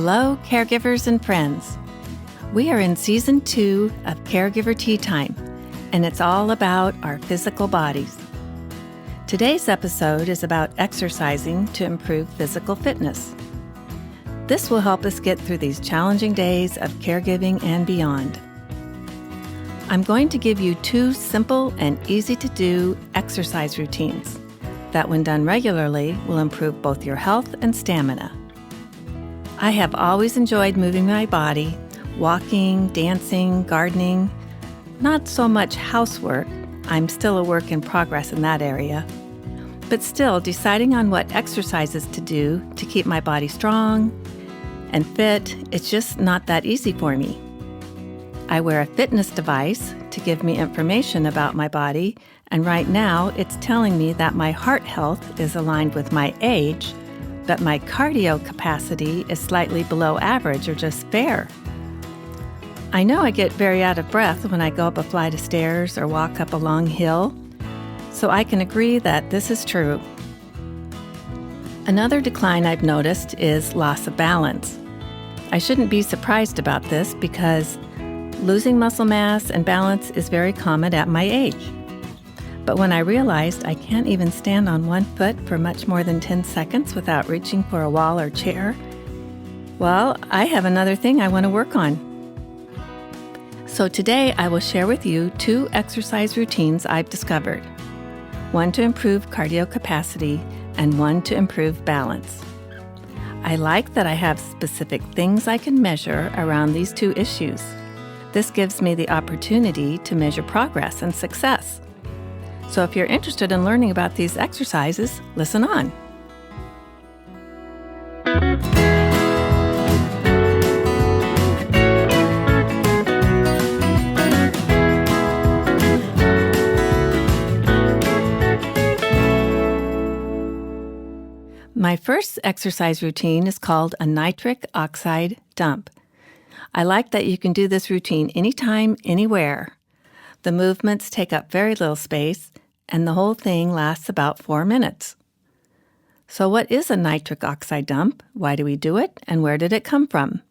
Hello, caregivers and friends. We are in Season 2 of Caregiver Tea Time, and it's all about our physical bodies. Today's episode is about exercising to improve physical fitness. This will help us get through these challenging days of caregiving and beyond. I'm going to give you 2 simple and easy-to-do exercise routines that, when done regularly, will improve both your health and stamina. I have always enjoyed moving my body, walking, dancing, gardening, not so much housework. I'm still a work in progress in that area. But still, deciding on what exercises to do to keep my body strong and fit, it's just not that easy for me. I wear a fitness device to give me information about my body, and right now it's telling me that my heart health is aligned with my age, but my cardio capacity is slightly below average or just fair. I know I get very out of breath when I go up a flight of stairs or walk up a long hill, so I can agree that this is true. Another decline I've noticed is loss of balance. I shouldn't be surprised about this because losing muscle mass and balance is very common at my age. But when I realized I can't even stand on one foot for much more than 10 seconds without reaching for a wall or chair, well, I have another thing I want to work on. So today I will share with you 2 exercise routines I've discovered. One to improve cardio capacity and one to improve balance. I like that I have specific things I can measure around these 2 issues. This gives me the opportunity to measure progress and success. So if you're interested in learning about these exercises, listen on. My first exercise routine is called a Nitric Oxide Dump. I like that you can do this routine anytime, anywhere. The movements take up very little space, and the whole thing lasts about 4 minutes. So what is a nitric oxide dump? Why do we do it? And where did it come from?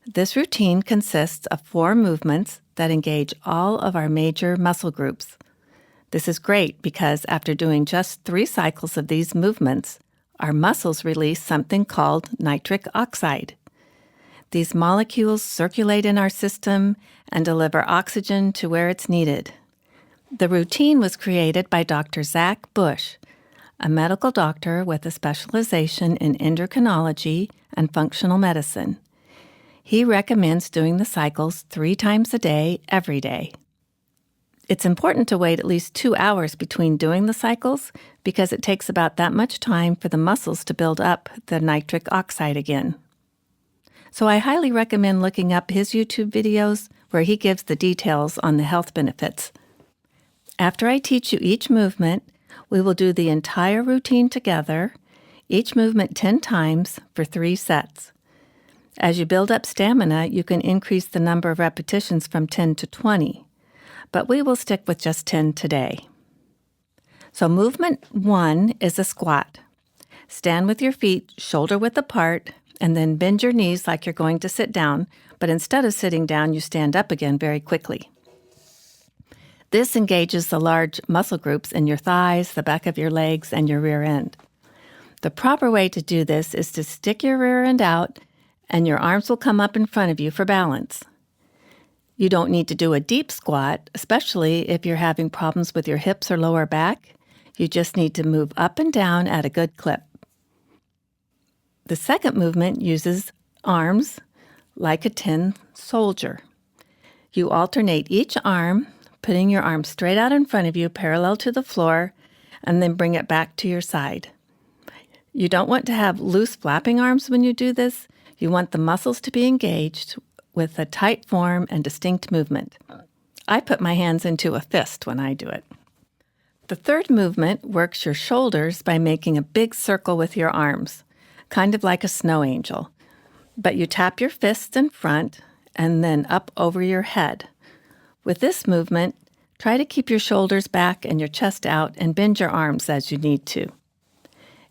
This routine consists of 4 movements that engage all of our major muscle groups. This is great because after doing just 3 cycles of these movements, our muscles release something called nitric oxide. These molecules circulate in our system and deliver oxygen to where it's needed. The routine was created by Dr. Zach Bush, a medical doctor with a specialization in endocrinology and functional medicine. He recommends doing the cycles 3 times a day, every day. It's important to wait at least 2 hours between doing the cycles because it takes about that much time for the muscles to build up the nitric oxide again. So I highly recommend looking up his YouTube videos where he gives the details on the health benefits. After I teach you each movement, we will do the entire routine together, each movement 10 times for 3 sets. As you build up stamina, you can increase the number of repetitions from 10 to 20, but we will stick with just 10 today. So movement 1 is a squat. Stand with your feet shoulder-width apart, and then bend your knees like you're going to sit down, but instead of sitting down, you stand up again very quickly. This engages the large muscle groups in your thighs, the back of your legs, and your rear end. The proper way to do this is to stick your rear end out, and your arms will come up in front of you for balance. You don't need to do a deep squat, especially if you're having problems with your hips or lower back. You just need to move up and down at a good clip. The second movement uses arms like a tin soldier. You alternate each arm, putting your arm straight out in front of you, parallel to the floor, and then bring it back to your side. You don't want to have loose flapping arms when you do this. You want the muscles to be engaged with a tight form and distinct movement. I put my hands into a fist when I do it. The third movement works your shoulders by making a big circle with your arms, kind of like a snow angel. But you tap your fists in front and then up over your head. With this movement, try to keep your shoulders back and your chest out and bend your arms as you need to.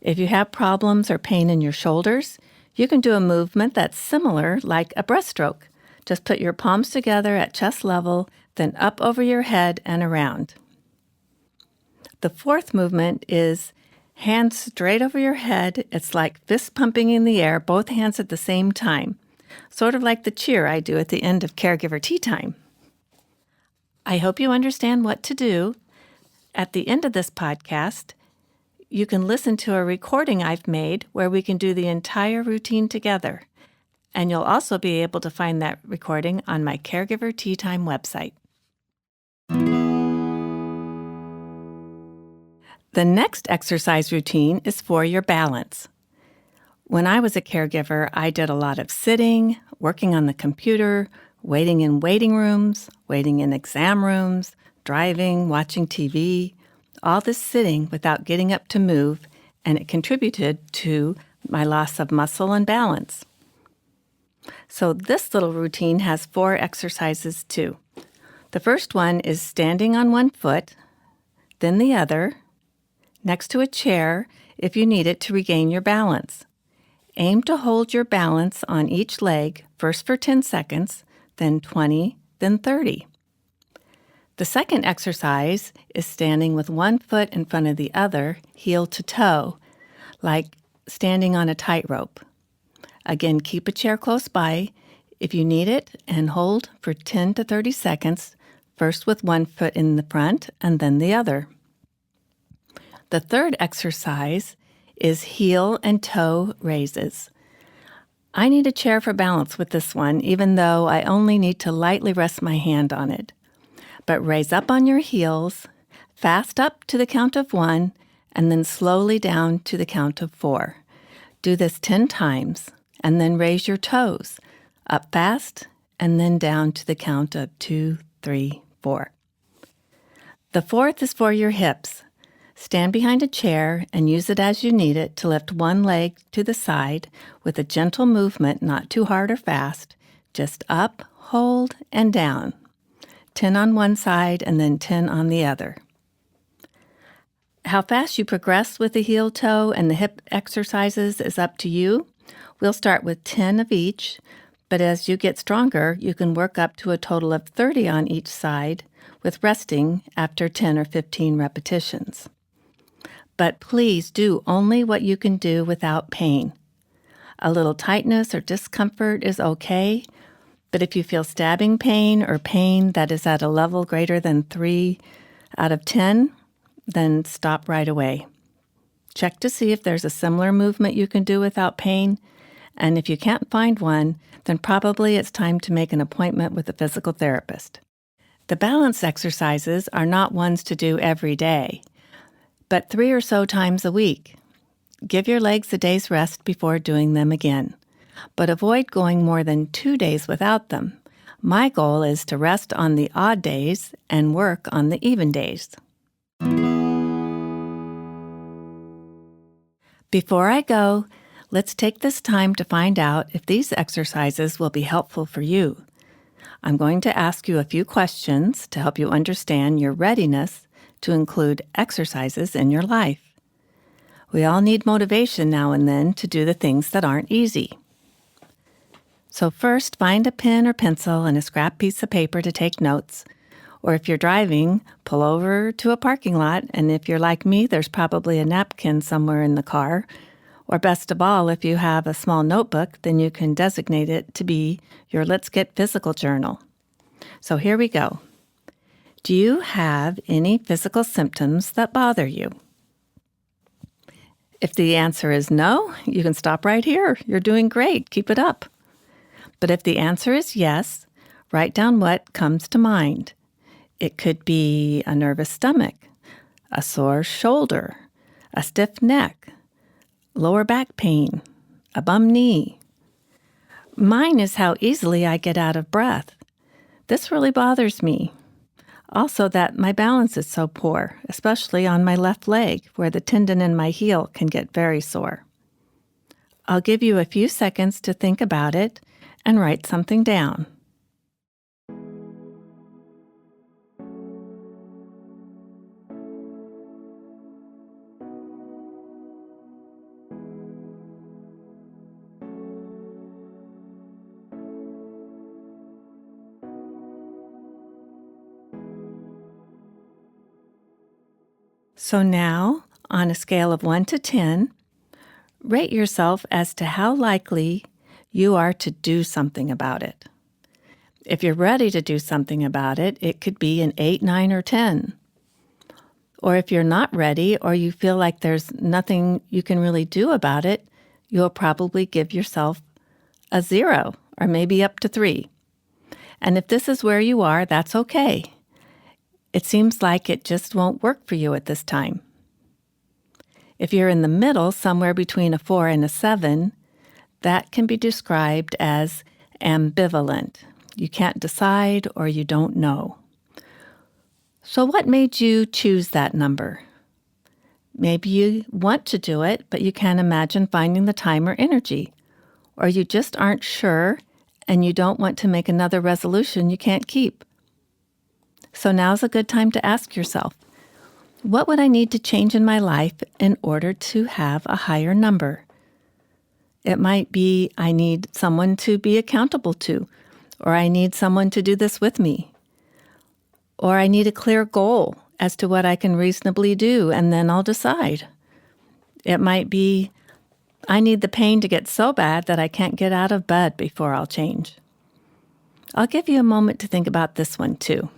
If you have problems or pain in your shoulders, You can do a movement that's similar, like a breaststroke. Just put your palms together at chest level, then up over your head and around. The fourth movement is hands straight over your head. It's like fist pumping in the air, both hands at the same time, sort of like the cheer I do at the end of Caregiver Tea Time. I hope you understand what to do. At the end of this podcast, you can listen to a recording I've made where we can do the entire routine together. And you'll also be able to find that recording on my Caregiver Tea Time website. The next exercise routine is for your balance. When I was a caregiver, I did a lot of sitting, working on the computer, waiting in waiting rooms, waiting in exam rooms, driving, watching TV, all this sitting without getting up to move, and it contributed to my loss of muscle and balance. So this little routine has 4 exercises too. The first one is standing on one foot, then the other, next to a chair if you need it to regain your balance. Aim to hold your balance on each leg, first for 10 seconds, then 20, then 30. The second exercise is standing with one foot in front of the other, heel to toe, like standing on a tightrope. Again, keep a chair close by if you need it and hold for 10 to 30 seconds, first with one foot in the front and then the other. The third exercise is heel and toe raises. I need a chair for balance with this one, even though I only need to lightly rest my hand on it. But raise up on your heels, fast up to the count of 1, and then slowly down to the count of 4. Do this 10 times, and then raise your toes, up fast, and then down to the count of 2, 3, 4. The fourth is for your hips. Stand behind a chair and use it as you need it to lift one leg to the side with a gentle movement, not too hard or fast, just up, hold, and down. 10 on one side and then 10 on the other. How fast you progress with the heel toe and the hip exercises is up to you. We'll start with 10 of each, but as you get stronger, you can work up to a total of 30 on each side, with resting after 10 or 15 repetitions. But please do only what you can do without pain. A little tightness or discomfort is okay, but if you feel stabbing pain or pain that is at a level greater than 3 out of 10, then stop right away. Check to see if there's a similar movement you can do without pain, and if you can't find one, then probably it's time to make an appointment with a physical therapist. The balance exercises are not ones to do every day, but 3 or so times a week. Give your legs a day's rest before doing them again, but avoid going more than 2 days without them. My goal is to rest on the odd days and work on the even days. Before I go, let's take this time to find out if these exercises will be helpful for you. I'm going to ask you a few questions to help you understand your readiness to include exercises in your life. We all need motivation now and then to do the things that aren't easy. So first, find a pen or pencil and a scrap piece of paper to take notes. Or if you're driving, pull over to a parking lot, and if you're like me, there's probably a napkin somewhere in the car. Or best of all, if you have a small notebook, then you can designate it to be your Let's Get Physical journal. So here we go. Do you have any physical symptoms that bother you? If the answer is no, you can stop right here. You're doing great. Keep it up. But if the answer is yes, write down what comes to mind. It could be a nervous stomach, a sore shoulder, a stiff neck, lower back pain, a bum knee. Mine is how easily I get out of breath. This really bothers me. Also that my balance is so poor, especially on my left leg, where the tendon in my heel can get very sore. I'll give you a few seconds to think about it and write something down. So now, on a scale of 1 to 10, rate yourself as to how likely you are to do something about it. If you're ready to do something about it, it could be an 8, 9, or 10. Or if you're not ready or you feel like there's nothing you can really do about it, you'll probably give yourself a 0 or maybe up to 3. And if this is where you are, that's okay. It seems like it just won't work for you at this time. If you're in the middle, somewhere between a 4 and a 7, that can be described as ambivalent. You can't decide or you don't know. So what made you choose that number? Maybe you want to do it, but you can't imagine finding the time or energy. Or you just aren't sure and you don't want to make another resolution you can't keep. So now's a good time to ask yourself, what would I need to change in my life in order to have a higher number? It might be I need someone to be accountable to, or I need someone to do this with me, or I need a clear goal as to what I can reasonably do, and then I'll decide. It might be I need the pain to get so bad that I can't get out of bed before I'll change. I'll give you a moment to think about this one too.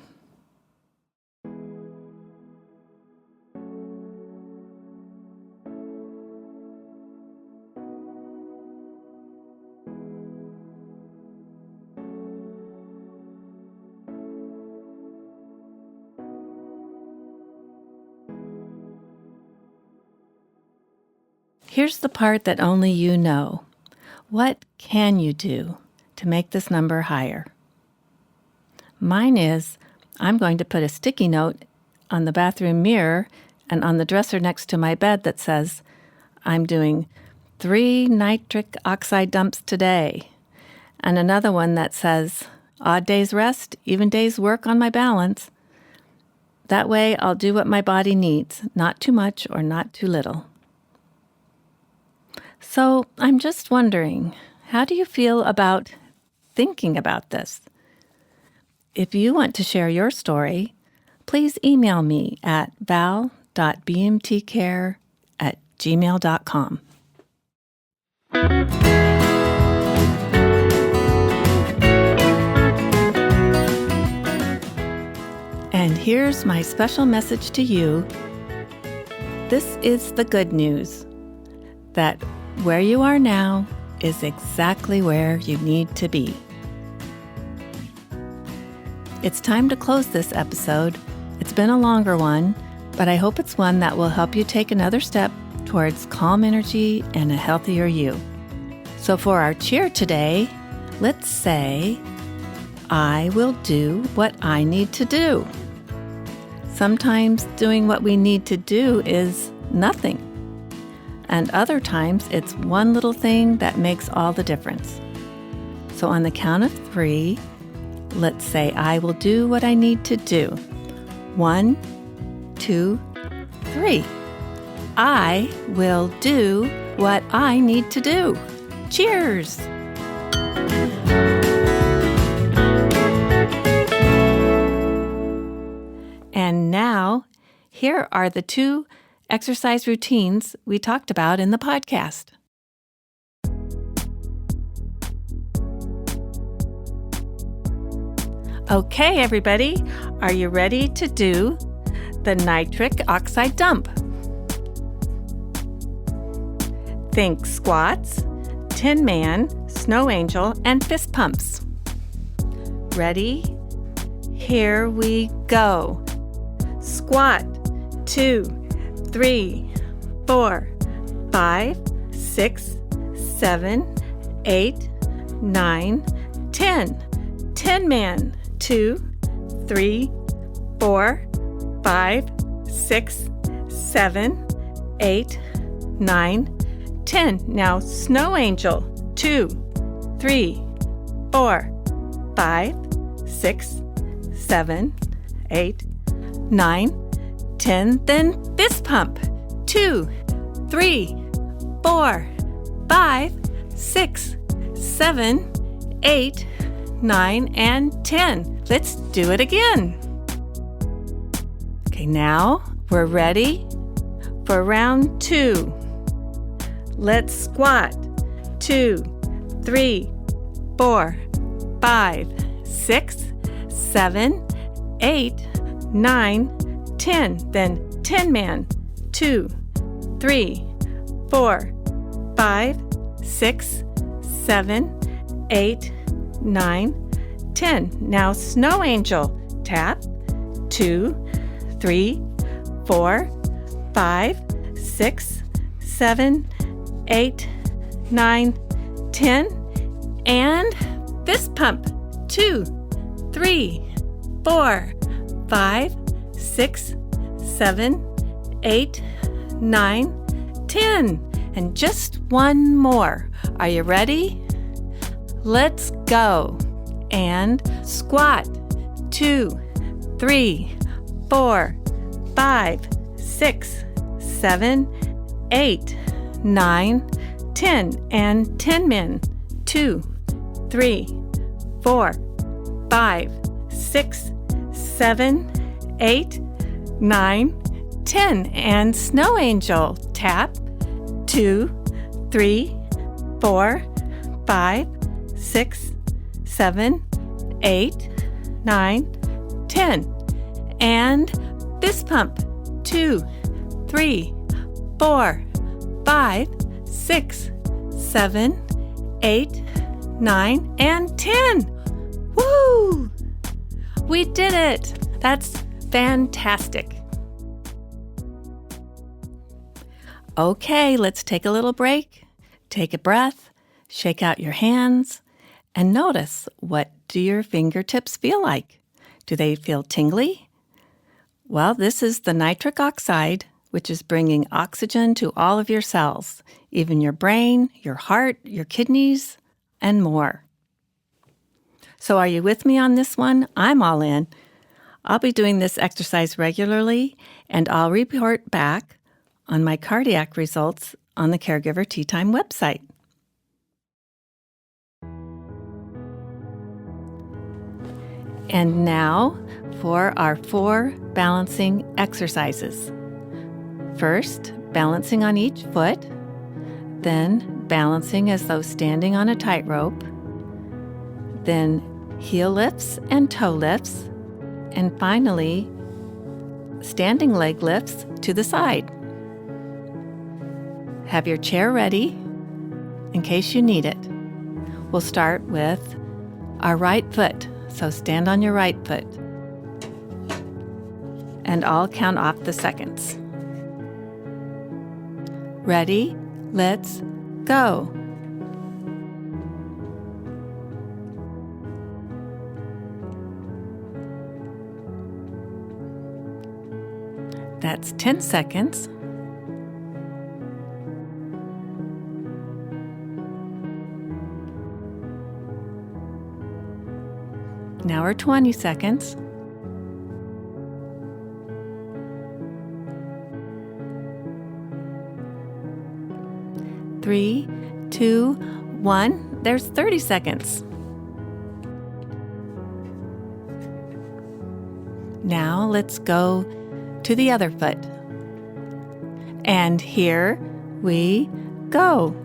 Here's the part that only you know. What can you do to make this number higher? Mine is, I'm going to put a sticky note on the bathroom mirror and on the dresser next to my bed that says, I'm doing 3 nitric oxide dumps today, and another one that says, odd days rest, even days work on my balance. That way I'll do what my body needs, not too much or not too little. So I'm just wondering, how do you feel about thinking about this? If you want to share your story, please email me at val.bmtcare@gmail.com. And here's my special message to you. This is the good news, that where you are now is exactly where you need to be. It's time to close this episode. It's been a longer one, but I hope it's one that will help you take another step towards calm energy and a healthier you. So for our cheer today, let's say, I will do what I need to do. Sometimes doing what we need to do is nothing. And other times, it's one little thing that makes all the difference. So on the count of 3, let's say I will do what I need to do. 1, 2, 3. I will do what I need to do. Cheers! And now, here are the 2 exercise routines we talked about in the podcast. Okay, everybody, are you ready to do the nitric oxide dump? Think squats, Tin Man, Snow Angel, and fist pumps. Ready? Here we go. Squat, 2, 3, 4, 5, 6, 7, 8, 9, 10. Tin Man, 2, 3, 4, 5, 6, 7, 8, 9, 10. Now Snow Angel, 2, 3, 4, 5, 6, 7, 8, 9, 10. Then fist pump, 2, 3, 4, 5, 6, 7, 8, 9, and 10. Let's do it again. Okay, now we're ready For round 2, let's squat. 2, 3, 4, 5, 6, 7, 8, 9, 10. Then 10 man. 2, 3, 4, 5, 6, 7, 8, 9, 10. Now snow angel. Tap. 2, 3, 4, 5, 6, 7, 8, 9, 10. And fist pump. 2, 3, 4, 5, 6, 7, 8, 9, 10. And just one more. Are you ready? Let's go. And squat. 2, 3, 4, 5, 6, 7, 8, 9, 10. And 10 men. 2, 3, 4, 5, 6, 7, 8, 9, 10. And snow angel. Tap. 2, 3, 4, 5, 6, 7, 8, 9, 10. And fist pump. 2, 3, 4, 5, 6, 7, 8, 9, and 10. Woo! We did it! That's fantastic. Okay, let's take a little break. Take a breath, shake out your hands, and notice, what do your fingertips feel like? Do they feel tingly? Well, this is the nitric oxide, which is bringing oxygen to all of your cells, even your brain, your heart, your kidneys, and more. So are you with me on this one? I'm all in. I'll be doing this exercise regularly, and I'll report back on my cardiac results on the Caregiver Tea Time website. And now for our 4 balancing exercises. First, balancing on each foot, then balancing as though standing on a tightrope, then heel lifts and toe lifts, and finally, standing leg lifts to the side. Have your chair ready in case you need it. We'll start with our right foot, so stand on your right foot. And I'll count off the seconds. Ready? Let's go. That's 10 seconds. Now we're 20 seconds. Three, 2, 1. There's 30 seconds. Now let's go to the other foot. And here we go.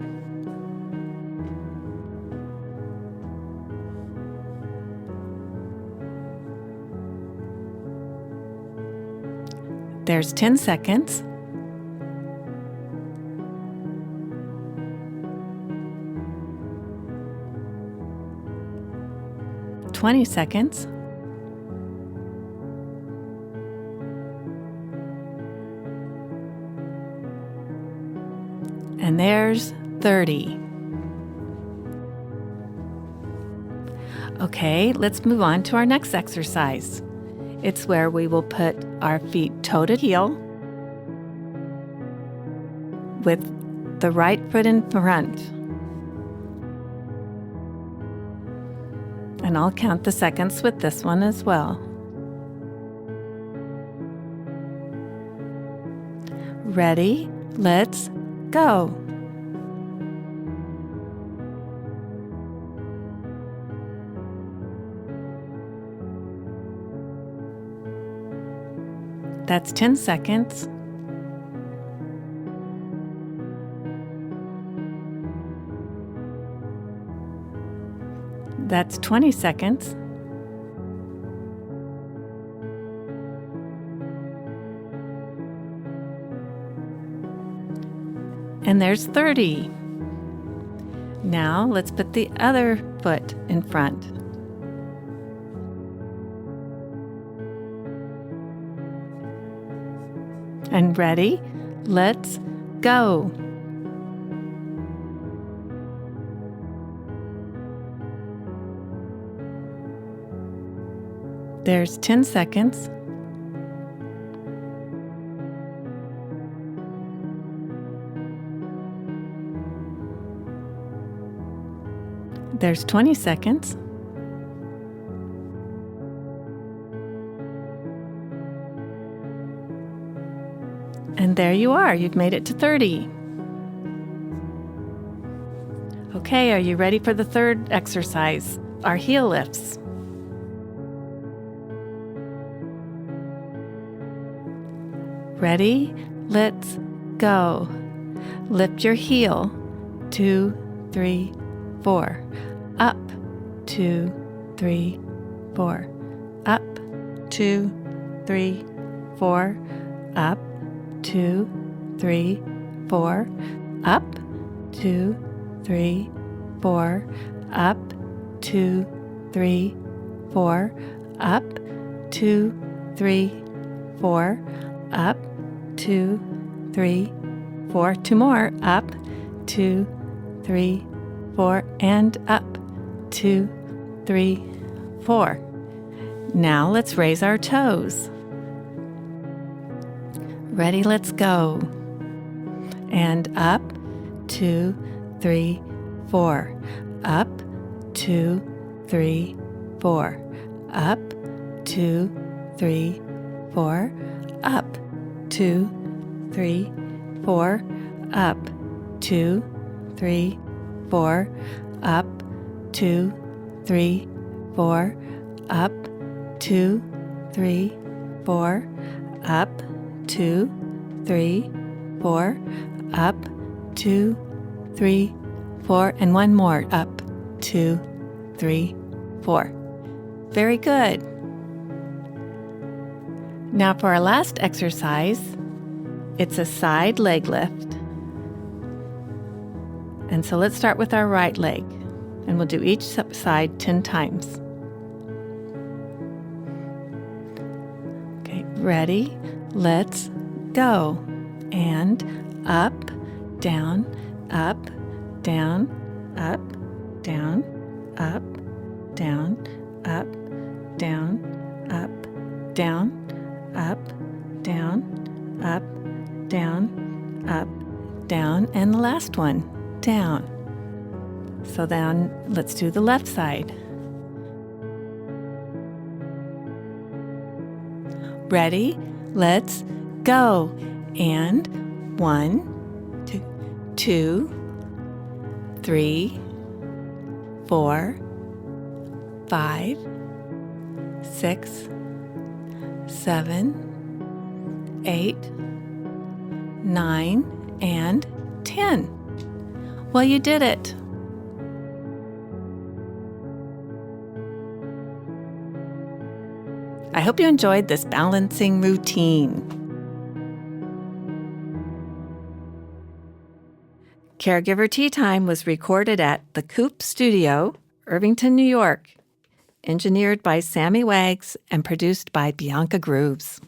There's 10 seconds. $20 seconds. And there's 30. Okay, let's move on to our next exercise. It's where we will put our feet toe to heel with the right foot in front. And I'll count the seconds with this one as well. Ready? Let's go. That's 10 seconds. That's 20 seconds. And there's 30. Now let's put the other foot in front. And ready? Let's go. There's 10 seconds. There's 20 seconds. And there you are. You've made it to 30. Okay, are you ready for the third exercise, our heel lifts? Ready? Let's go. Lift your heel. 2, 3, 4. Up. 2, 3, 4. Up. 2, 3, 4. Up. 2, 3, 4. Up. 2, 3, 4. Up. 2, 3, 4. Up. 2, 3, 4. Up. 2, 3, 4. Two more. Up. 2, 3, 4. And up. 2, 3, 4. Now let's raise our toes. Ready, let's go. And up. 2, 3, 4. Up. 2, 3, 4. Up. 2, 3, 4. Up. 2, 3, 4. Up. 2, 3, 4. Up. 2, 3, 4. Up. 2, 3, 4. Up. 2, 3, 4. Up. 2, 3, 4. And one more. Up. 2, 3, 4. Very good. Now for our last exercise, it's a side leg lift. And so let's start with our right leg, and we'll do each side 10 times. Okay, ready? Let's go. And up, down, up, down, up, down, up, down, up, down, up, down, up, down, up, down, up, down, and the last one, down. So then let's do the left side. Ready? Let's go. And 1, 2, 3, 4, 5, 6, 7, 8, 9, and 10. Well, you did it. I hope you enjoyed this balancing routine. Caregiver Tea Time was recorded at the Coop Studio, Irvington, New York, engineered by Sammy Wags and produced by Bianca Grooves.